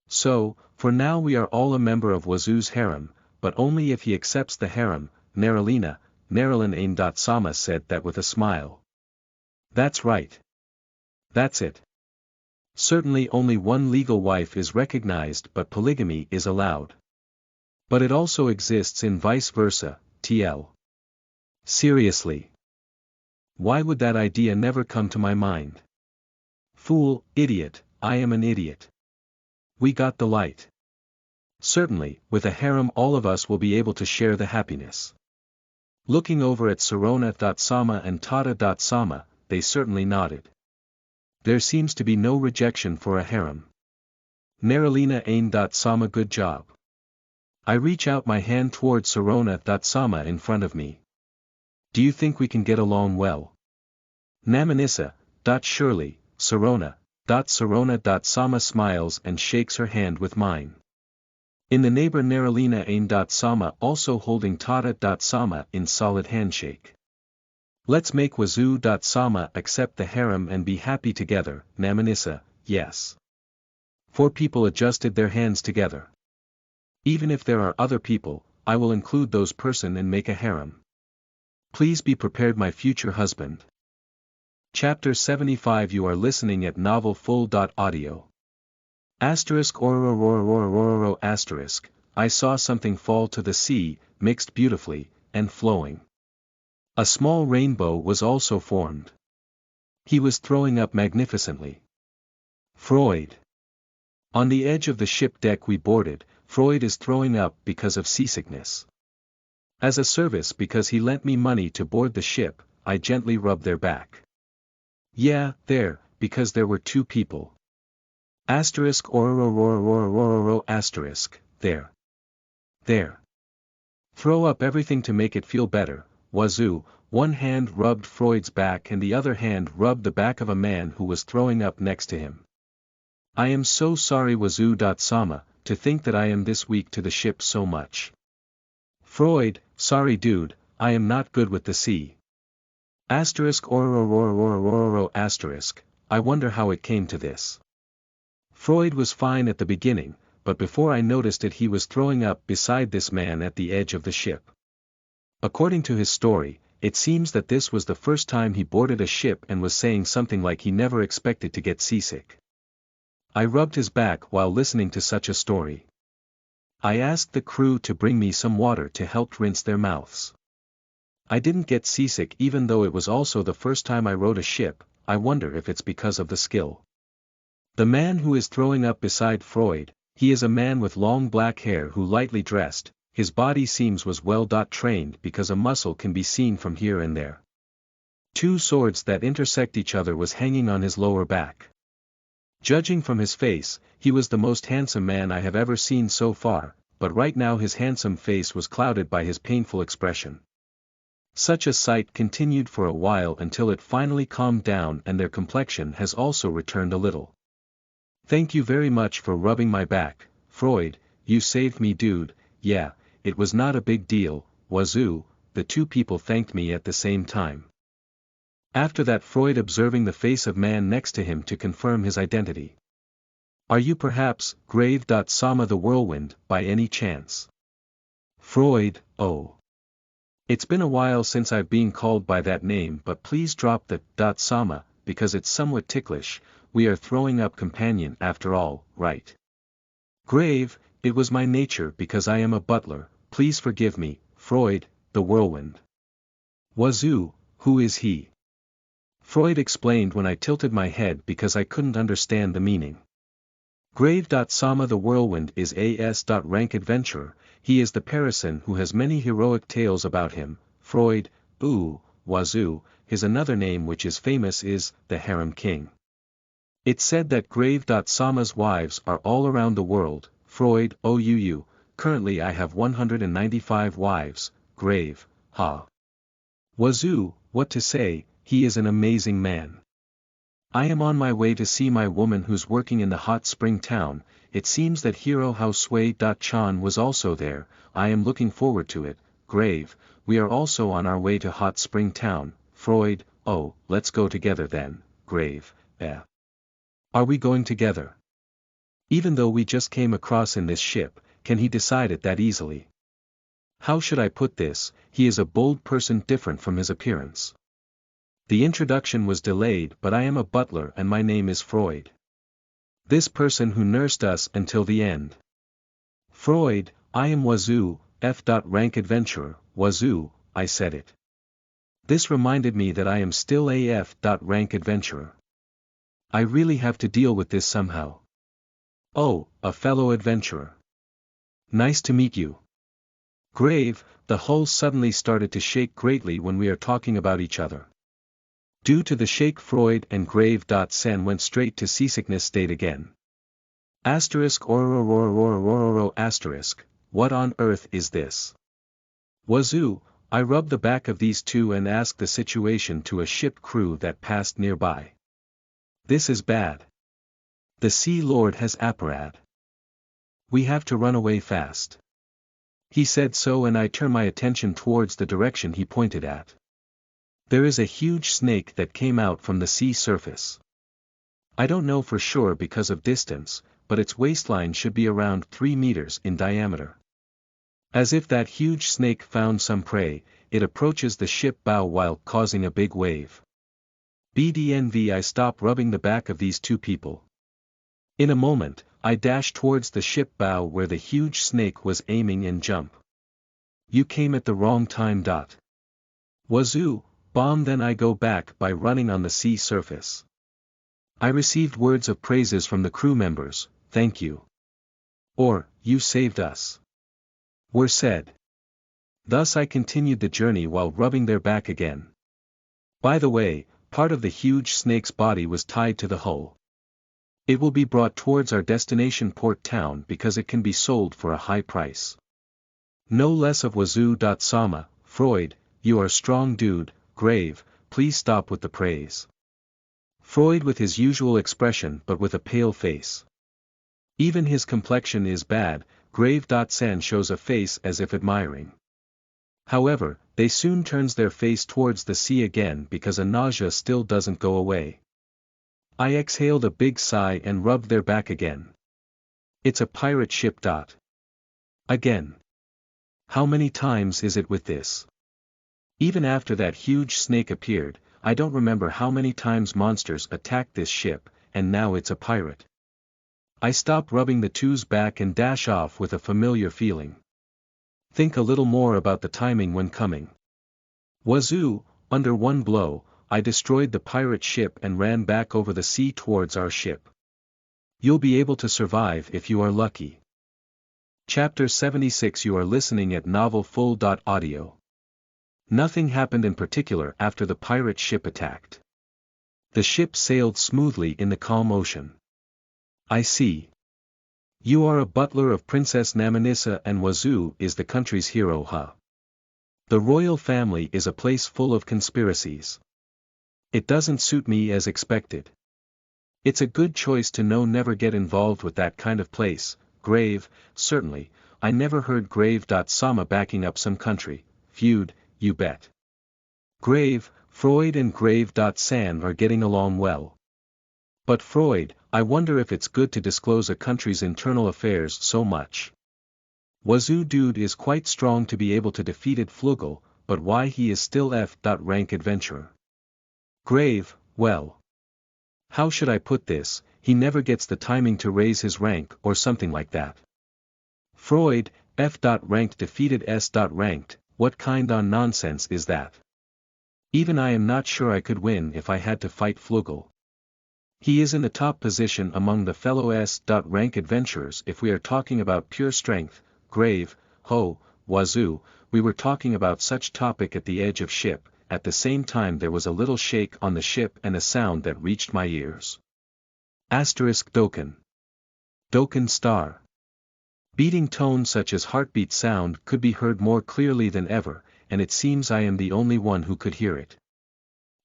A: So, for now we are all a member of Wazoo's harem, but only if he accepts the harem. Neralina Ain.sama said that with a smile. That's right. That's it. Certainly only one legal wife is recognized, but polygamy is allowed. But it also exists in vice versa, TL. Seriously. Why would that idea never come to my mind? Fool, idiot, I am an idiot. We got the light. Certainly, with a harem all of us will be able to share the happiness. Looking over at Sirona.sama and Tada.sama, they certainly nodded. There seems to be no rejection for a harem. Neralina Ain.sama, good job. I reach out my hand towards Sirona.sama in front of me. Do you think we can get along well? Namanisa. Surely, Sirona. Sirona.sama smiles and shakes her hand with mine. In the neighbor Neralina Ain.sama also holding Tada.sama in solid handshake. Let's make Wazoo.sama accept the harem and be happy together. Namanisa, yes. 4 people adjusted their hands together. Even if there are other people, I will include those person and make a harem. Please be prepared, my future husband. Chapter 75. You are listening at novelfull.audio. *ororo asterisk, I saw something fall to the sea, mixed beautifully, and flowing. A small rainbow was also formed. He was throwing up magnificently. Freud. On the edge of the ship deck we boarded, Freud is throwing up because of seasickness. As a service, because he lent me money to board the ship, I gently rubbed their back. Yeah, there, because there were 2 people. *ororo asterisk, there. There. Throw up everything to make it feel better. Wazoo. One hand rubbed Freud's back and the other hand rubbed the back of a man who was throwing up next to him. I am so sorry, Wazoo.sama, to think that I am this weak to the ship so much. Freud. Sorry dude, I am not good with the sea. *ororo asterisk, I wonder how it came to this. Freud was fine at the beginning, but before I noticed it he was throwing up beside this man at the edge of the ship. According to his story, it seems that this was the first time he boarded a ship and was saying something like he never expected to get seasick. I rubbed his back while listening to such a story. I asked the crew to bring me some water to help rinse their mouths. I didn't get seasick even though it was also the first time I rode a ship. I wonder if it's because of the skill. The man who is throwing up beside Freud, he is a man with long black hair who lightly dressed, his body seems was well trained because a muscle can be seen from here and there. 2 swords that intersect each other was hanging on his lower back. Judging from his face, he was the most handsome man I have ever seen so far, but right now his handsome face was clouded by his painful expression. Such a sight continued for a while until it finally calmed down and their complexion has also returned a little. Thank you very much for rubbing my back, Freud, you saved me dude. Yeah, it was not a big deal, Wazoo. The 2 people thanked me at the same time. After that, Freud observing the face of man next to him to confirm his identity. Are you perhaps, Grave.sama the Whirlwind, by any chance? Freud. Oh. It's been a while since I've been called by that name, but please drop the .sama, because it's somewhat ticklish, we are throwing up companion after all, right? Grave, it was my nature because I am a butler, please forgive me, Freud, the whirlwind. Wazoo, who is he? Freud explained when I tilted my head because I couldn't understand the meaning. Grave. Sama the whirlwind is a rank adventurer, he is the parison who has many heroic tales about him, Freud. Wazoo, his another name which is famous is, the harem king. It's said that Grave. Sama's wives are all around the world, Freud. Currently I have 195 wives, Grave, ha. Wazoo, what to say, he is an amazing man. I am on my way to see my woman who's working in the hot spring town, it seems that Hiro Houseway.chan was also there, I am looking forward to it, Grave, we are also on our way to hot spring town, Freud. Oh, let's go together then, Grave. Are we going together? Even though we just came across in this ship, can he decide it that easily? How should I put this, he is a bold person different from his appearance. The introduction was delayed but I am a butler and my name is Freud. This person who nursed us until the end. Freud, I am Wazoo, F.rank adventurer, Wazoo, I said it. This reminded me that I am still a F.rank adventurer. I really have to deal with this somehow. Oh, a fellow adventurer. Nice to meet you. Grave, the hull suddenly started to shake greatly when we are talking about each other. Due to the shake Freud and Grave. Sen went straight to seasickness state again. Asterisk, what on earth is this? Wazoo, I rubbed the back of these two and asked the situation to a ship crew that passed nearby. This is bad. The Sea Lord has apparad. We have to run away fast. He said so and I turned my attention towards the direction he pointed at. There is a huge snake that came out from the sea surface. I don't know for sure because of distance, but its waistline should be around 3 meters in diameter. As if that huge snake found some prey, it approaches the ship bow while causing a big wave. BDNV I stop rubbing the back of these two people. In a moment, I dash towards the ship bow where the huge snake was aiming and jump. You came at the wrong time. Wazoo, bomb then I go back by running on the sea surface. I received words of praises from the crew members, thank you. Or, you saved us. Were said. Thus I continued the journey while rubbing their back again. By the way, part of the huge snake's body was tied to the hull. It will be brought towards our destination port town because it can be sold for a high price. No less of Wazoo. Sama, Freud, you are strong dude, Grave, please stop with the praise. Freud with his usual expression but with a pale face. Even his complexion is bad, Grave. Sen shows a face as if admiring. However, they soon turns their face towards the sea again because a nausea still doesn't go away. I exhaled a big sigh and rubbed their back again. It's a pirate ship. Again. How many times is it with this? Even after that huge snake appeared, I don't remember how many times monsters attacked this ship, and now it's a pirate. I stop rubbing the two's back and dash off with a familiar feeling. Think a little more about the timing when coming. Wazoo, under one blow, I destroyed the pirate ship and ran back over the sea towards our ship. You'll be able to survive if you are lucky. Chapter 76 You are listening at NovelFull.audio. Nothing happened in particular after the pirate ship attacked. The ship sailed smoothly in the calm ocean. I see. You are a butler of Princess Namanissa and Wazoo is the country's hero, huh? The royal family is a place full of conspiracies. It doesn't suit me as expected. It's a good choice to know never get involved with that kind of place, Grave, certainly, I never heard Grave. Sama backing up some country, feud, you bet. Grave, Freud and Grave. San are getting along well. But Freud, I wonder if it's good to disclose a country's internal affairs so much. Wazoo dude is quite strong to be able to defeat Flugel, but why he is still F.rank adventurer. Grave, well. How should I put this, he never gets the timing to raise his rank or something like that. Freud, F. Ranked defeated S. Ranked, what kind on nonsense is that? Even I am not sure I could win if I had to fight Flugel. He is in the top position among the fellow S. Rank adventurers if we are talking about pure strength. Grave, ho, wazoo, we were talking about such topic at the edge of ship. At the same time there was a little shake on the ship and a sound that reached my ears. Dokken. Dokken star. Beating tone such as heartbeat sound could be heard more clearly than ever, and it seems I am the only one who could hear it.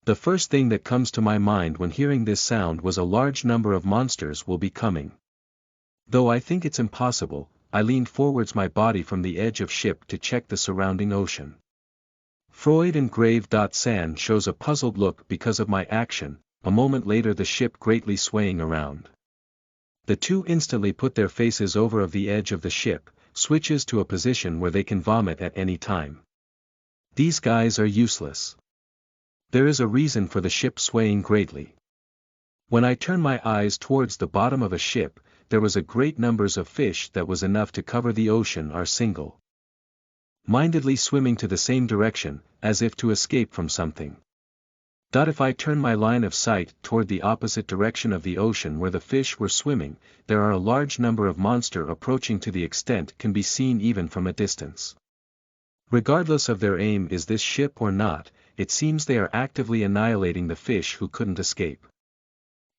A: The first thing that comes to my mind when hearing this sound was a large number of monsters will be coming. Though I think it's impossible, I leaned forwards my body from the edge of ship to check the surrounding ocean. Freud and Grave. San shows a puzzled look because of my action, a moment later the ship greatly swaying around. The two instantly put their faces over of the edge of the ship, switches to a position where they can vomit at any time. These guys are useless. There is a reason for the ship swaying greatly. When I turned my eyes towards the bottom of a ship, there was a great numbers of fish that was enough to cover the ocean are single. Mindedly swimming to the same direction, as if to escape from something. If I turn my line of sight toward the opposite direction of the ocean where the fish were swimming, there are a large number of monsters approaching to the extent can be seen even from a distance. Regardless of their aim is this ship or not, it seems they are actively annihilating the fish who couldn't escape.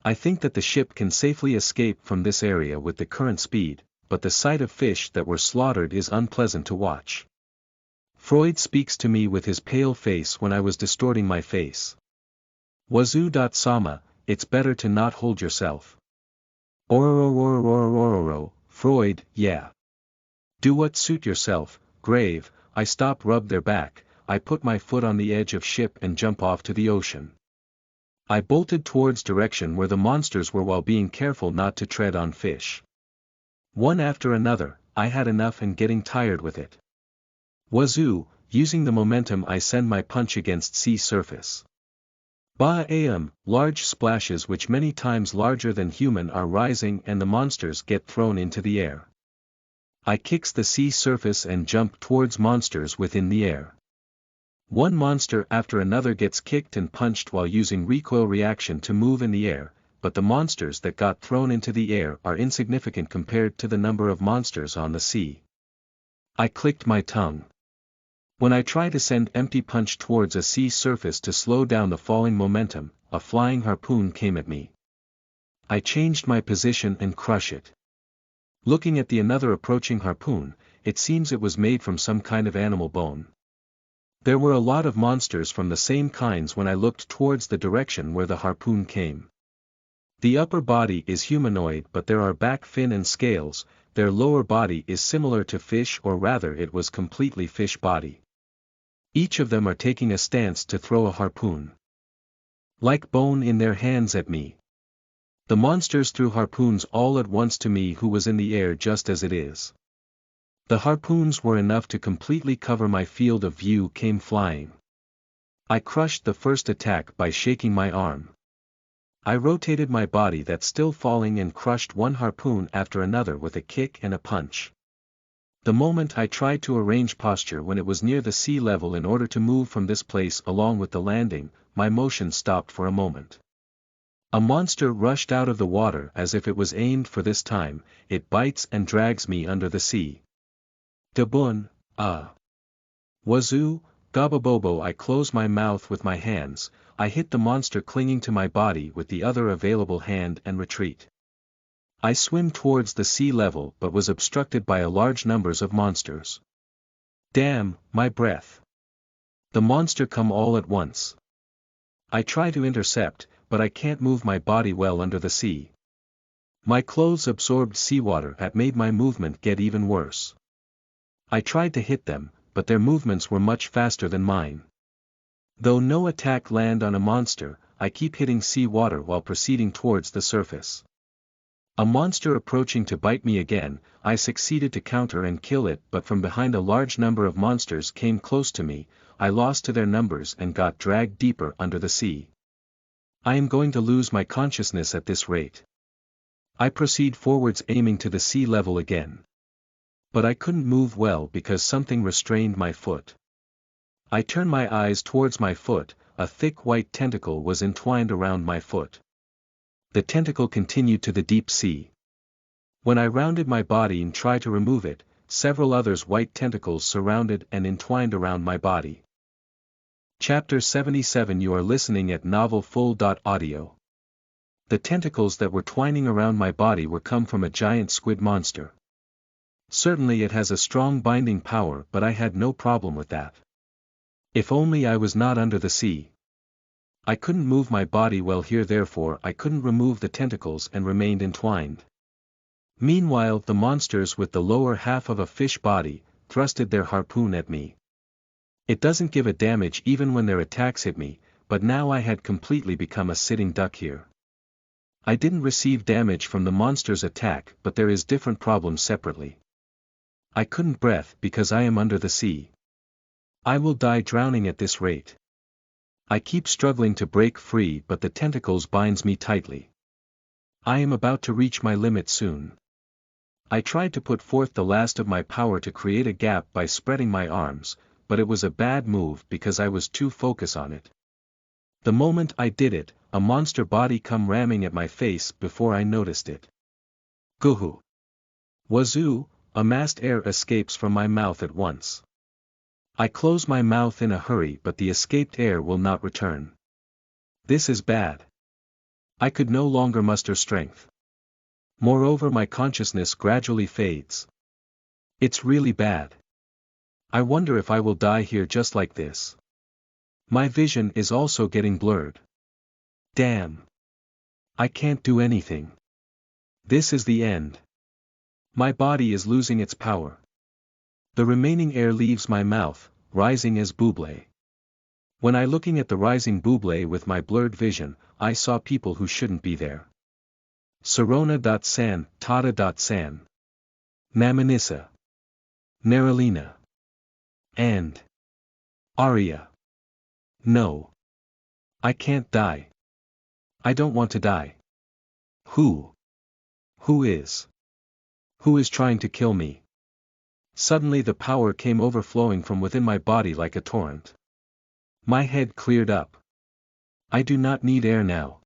A: I think that the ship can safely escape from this area with the current speed, but the sight of fish that were slaughtered is unpleasant to watch. Freud speaks to me with his pale face when I was distorting my face. Wazoo. Sama, it's better to not hold yourself. Orororororororo, Freud, yeah. Do what suit yourself, Grave. I stop, rub their back, I put my foot on the edge of ship and jump off to the ocean. I bolted towards direction where the monsters were while being careful not to tread on fish. One after another, I had enough and getting tired with it. Wazoo, using the momentum I send my punch against sea surface. Ba-am, large splashes which many times larger than human are rising and the monsters get thrown into the air. I kicks the sea surface and jump towards monsters within the air. One monster after another gets kicked and punched while using recoil reaction to move in the air, but the monsters that got thrown into the air are insignificant compared to the number of monsters on the sea. I clicked my tongue. When I try to send empty punch towards a sea surface to slow down the falling momentum, a flying harpoon came at me. I changed my position and crush it. Looking at the another approaching harpoon, it seems it was made from some kind of animal bone. There were a lot of monsters from the same kinds when I looked towards the direction where the harpoon came. The upper body is humanoid but there are back fin and scales, their lower body is similar to fish or rather it was completely fish body. Each of them are taking a stance to throw a harpoon. Like bone in their hands at me. The monsters threw harpoons all at once to me who was in the air just as it is. The harpoons were enough to completely cover my field of view came flying. I crushed the first attack by shaking my arm. I rotated my body that's still falling and crushed one harpoon after another with a kick and a punch. The moment I tried to arrange posture when it was near the sea level in order to move from this place along with the landing, my motion stopped for a moment. A monster rushed out of the water as if it was aimed for this time, it bites and drags me under the sea. Dabun, Wazoo, Gababobo. I close my mouth with my hands, I hit the monster clinging to my body with the other available hand and retreat. I swim towards the sea level but was obstructed by a large numbers of monsters. Damn, my breath. The monster come all at once. I try to intercept, but I can't move my body well under the sea. My clothes absorbed seawater that made my movement get even worse. I tried to hit them, but their movements were much faster than mine. Though no attack land on a monster, I keep hitting sea water while proceeding towards the surface. A monster approaching to bite me again, I succeeded to counter and kill it but from behind a large number of monsters came close to me, I lost to their numbers and got dragged deeper under the sea. I am going to lose my consciousness at this rate. I proceed forwards aiming to the sea level again. But I couldn't move well because something restrained my foot. I turn my eyes towards my foot, a thick white tentacle was entwined around my foot. The tentacle continued to the deep sea. When I rounded my body and tried to remove it, several others white tentacles surrounded and entwined around my body. Chapter 77. You are listening at novelfull.audio. The tentacles that were twining around my body were come from a giant squid monster. Certainly it has a strong binding power, but I had no problem with that. If only I was not under the sea. I couldn't move my body well here, therefore I couldn't remove the tentacles and remained entwined. Meanwhile the monsters with the lower half of a fish body, thrusted their harpoon at me. It doesn't give a damage even when their attacks hit me, but now I had completely become a sitting duck here. I didn't receive damage from the monster's attack, but there is different problems separately. I couldn't breathe because I am under the sea. I will die drowning at this rate. I keep struggling to break free, but the tentacles binds me tightly. I am about to reach my limit soon. I tried to put forth the last of my power to create a gap by spreading my arms, but it was a bad move because I was too focused on it. The moment I did it, a monster body come ramming at my face before I noticed it. Guhu! Wazoo! A masked air escapes from my mouth at once. I close my mouth in a hurry, but the escaped air will not return. This is bad. I could no longer muster strength. Moreover, my consciousness gradually fades. It's really bad. I wonder if I will die here just like this. My vision is also getting blurred. Damn. I can't do anything. This is the end. My body is losing its power. The remaining air leaves my mouth, rising as buble. When I looking at the rising buble with my blurred vision, I saw people who shouldn't be there. Sarona.san, Tata.san. Namanissa. Naralina. And Arya. No. I can't die. I don't want to die. Who? Who is? Who is trying to kill me? Suddenly the power came overflowing from within my body like a torrent. My head cleared up. I do not need air now.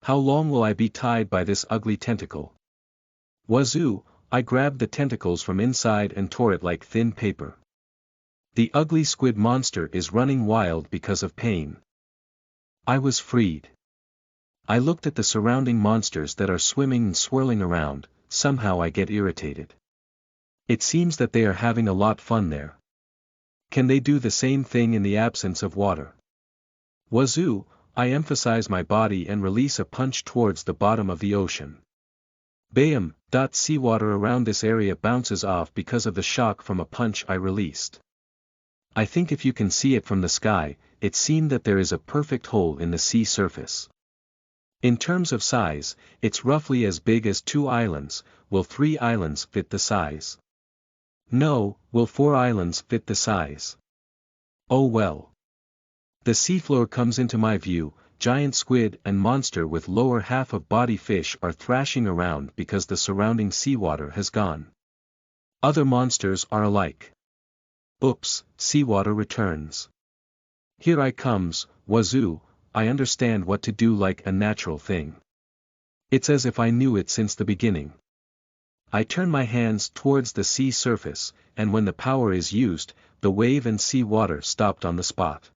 A: How long will I be tied by this ugly tentacle? Wazoo! I grabbed the tentacles from inside and tore it like thin paper. The ugly squid monster is running wild because of pain. I was freed. I looked at the surrounding monsters that are swimming and swirling around. Somehow I get irritated. It seems that they are having a lot fun there. Can they do the same thing in the absence of water? Wazoo! I emphasize my body and release a punch towards the bottom of the ocean. Bayam! Seawater around this area bounces off because of the shock from a punch I released. I think if you can see it from the sky, it seemed that there is a perfect hole in the sea surface. In terms of size, it's roughly as big as 2 islands. Will 3 islands fit the size? No, will 4 islands fit the size? Oh well. The seafloor comes into my view. Giant squid and monster with lower half of body fish are thrashing around because the surrounding seawater has gone. Other monsters are alike. Oops, seawater returns. Here I comes, Wazoo! I understand what to do like a natural thing. It's as if I knew it since the beginning. I turn my hands towards the sea surface, and when the power is used, the wave and sea water stopped on the spot.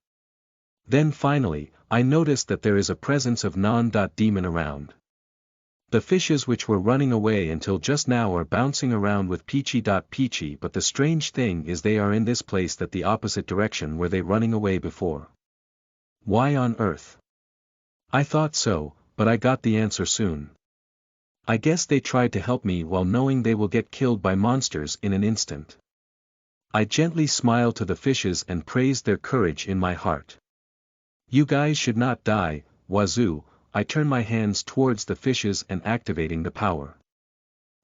A: Then finally, I noticed that there is a presence of non-demon around. The fishes which were running away until just now are bouncing around with Peachy. But the strange thing is they are in this place that the opposite direction were they running away before. Why on earth? I thought so, but I got the answer soon. I guess they tried to help me while knowing they will get killed by monsters in an instant. I gently smiled to the fishes and praised their courage in my heart. You guys should not die, Wazoo! I turn my hands towards the fishes and activating the power.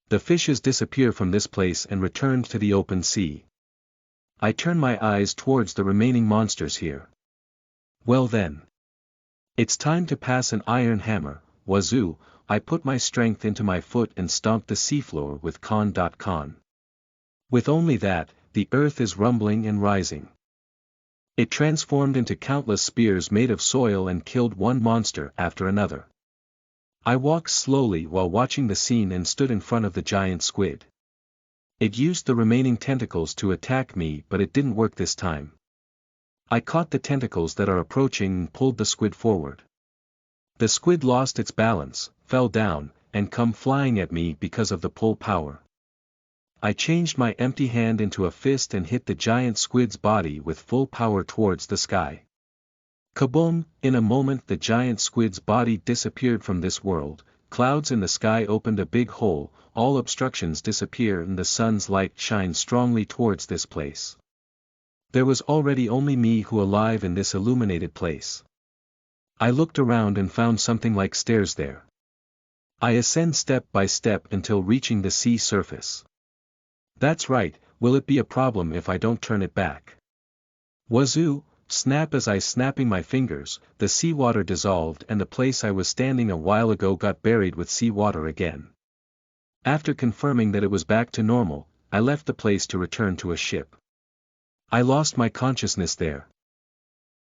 A: The fishes disappear from this place and return to the open sea. I turn my eyes towards the remaining monsters here. Well then. It's time to pass an iron hammer, wazoo. I put my strength into my foot and stomped the seafloor with con. With only that, the earth is rumbling and rising. It transformed into countless spears made of soil and killed one monster after another. I walked slowly while watching the scene and stood in front of the giant squid. It used the remaining tentacles to attack me, but it didn't work this time. I caught the tentacles that are approaching and pulled the squid forward. The squid lost its balance, fell down, and come flying at me because of the pull power. I changed my empty hand into a fist and hit the giant squid's body with full power towards the sky. Kaboom! In a moment the giant squid's body disappeared from this world, clouds in the sky opened a big hole, all obstructions disappear and the sun's light shines strongly towards this place. There was already only me who alive in this illuminated place. I looked around and found something like stairs there. I ascend step by step until reaching the sea surface. That's right, will it be a problem if I don't turn it back? Wazoo! Snap! As I snapping my fingers, the seawater dissolved and the place I was standing a while ago got buried with seawater again. After confirming that it was back to normal, I left the place to return to a ship. I lost my consciousness there.